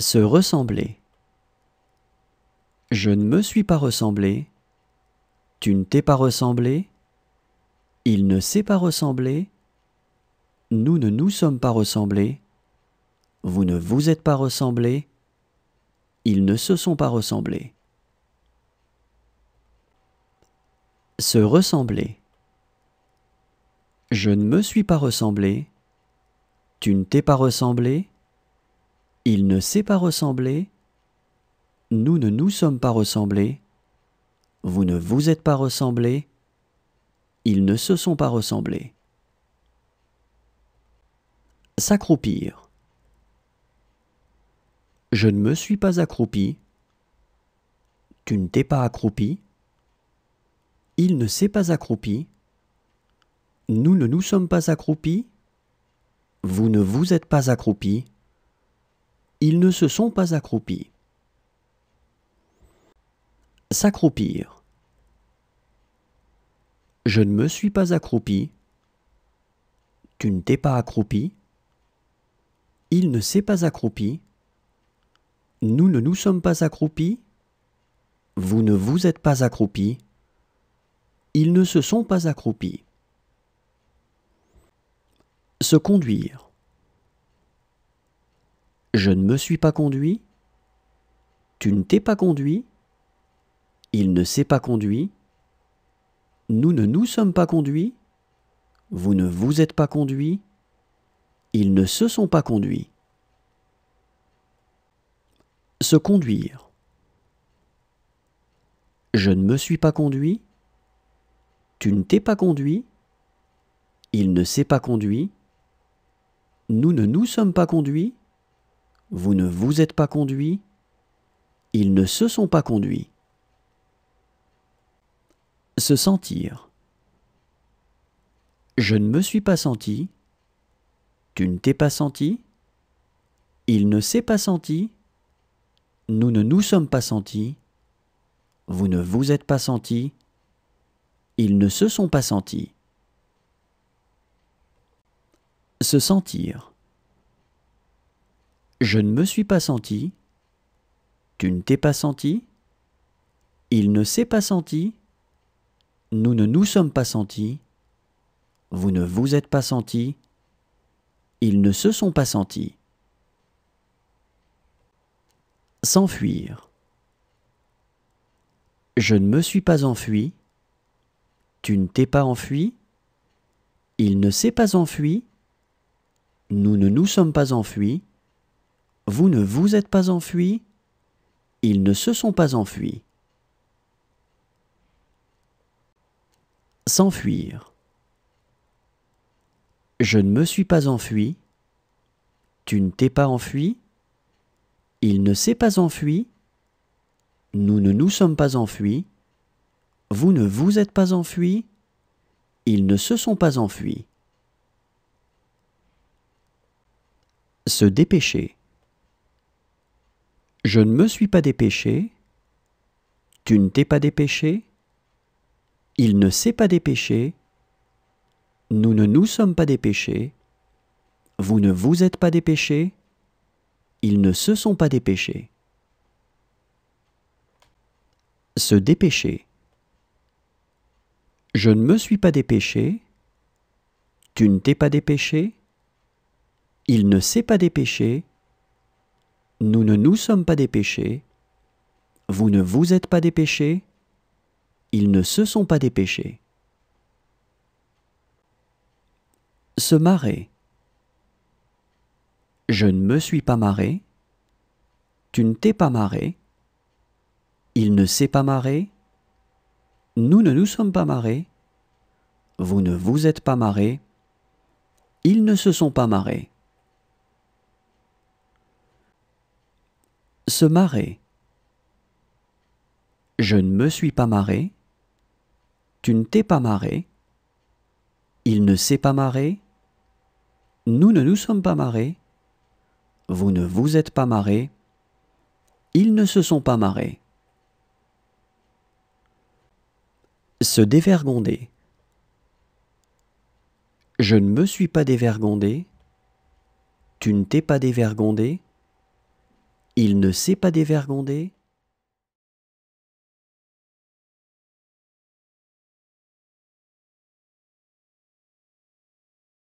Se ressembler. Je ne me suis pas ressemblé. Tu ne t'es pas ressemblé. Il ne s'est pas ressemblé. Nous ne nous sommes pas ressemblés. Vous ne vous êtes pas ressemblés. Ils ne se sont pas ressemblés. Se ressembler. Je ne me suis pas ressemblé. Tu ne t'es pas ressemblé. Il ne s'est pas ressemblé. Nous ne nous sommes pas ressemblés. Vous ne vous êtes pas ressemblés. Ils ne se sont pas ressemblés. S'accroupir. Je ne me suis pas accroupi. Tu ne t'es pas accroupi. Il ne s'est pas accroupi. Nous ne nous sommes pas accroupis. Vous ne vous êtes pas accroupis. Ils ne se sont pas accroupis. S'accroupir. Je ne me suis pas accroupi. Tu ne t'es pas accroupi. Il ne s'est pas accroupi. Nous ne nous sommes pas accroupis. Vous ne vous êtes pas accroupis. Ils ne se sont pas accroupis. Se conduire. Je ne me suis pas conduit. Tu ne t'es pas conduit. Il ne s'est pas conduit. Nous ne nous sommes pas conduits. Vous ne vous êtes pas conduit. Ils ne se sont pas conduits. Se conduire. Je ne me suis pas conduit. Tu ne t'es pas conduit. Il ne s'est pas conduit. Nous ne nous sommes pas conduits. Vous ne vous êtes pas conduit. Ils ne se sont pas conduits. Se sentir. Je ne me suis pas senti. Tu ne t'es pas senti. Il ne s'est pas senti. Nous ne nous sommes pas sentis. Vous ne vous êtes pas sentis. Ils ne se sont pas sentis. Se sentir. Je ne me suis pas senti. Tu ne t'es pas senti. Il ne s'est pas senti. Nous ne nous sommes pas sentis. Vous ne vous êtes pas sentis. Ils ne se sont pas sentis. S'enfuir. Je ne me suis pas enfui. Tu ne t'es pas enfui. Il ne s'est pas enfui. Nous ne nous sommes pas enfuis. Vous ne vous êtes pas enfuis. Ils ne se sont pas enfuis. S'enfuir. Je ne me suis pas enfui. Tu ne t'es pas enfui. Il ne s'est pas enfui. Nous ne nous sommes pas enfuis. Vous ne vous êtes pas enfuis. Ils ne se sont pas enfuis. Se dépêcher. Je ne me suis pas dépêché. Tu ne t'es pas dépêché. Il ne s'est pas dépêché. Nous ne nous sommes pas dépêchés. Vous ne vous êtes pas dépêchés. Ils ne se sont pas dépêchés. Se dépêcher. Je ne me suis pas dépêché. Tu ne t'es pas dépêché. Il ne s'est pas dépêché. Nous ne nous sommes pas dépêchés. Vous ne vous êtes pas dépêchés. Ils ne se sont pas dépêchés. Se marrer. Je ne me suis pas marré. Tu ne t'es pas marré. Il ne s'est pas marré. Nous ne nous sommes pas marrés. Vous ne vous êtes pas marrés. Ils ne se sont pas marrés. Se marrer. Je ne me suis pas marré. Tu ne t'es pas marré. Il ne s'est pas marré. Nous ne nous sommes pas marrés. Vous ne vous êtes pas marrés. Ils ne se sont pas marrés. Se dévergonder. Je ne me suis pas dévergondé. Tu ne t'es pas dévergondé. Il ne s'est pas dévergondé.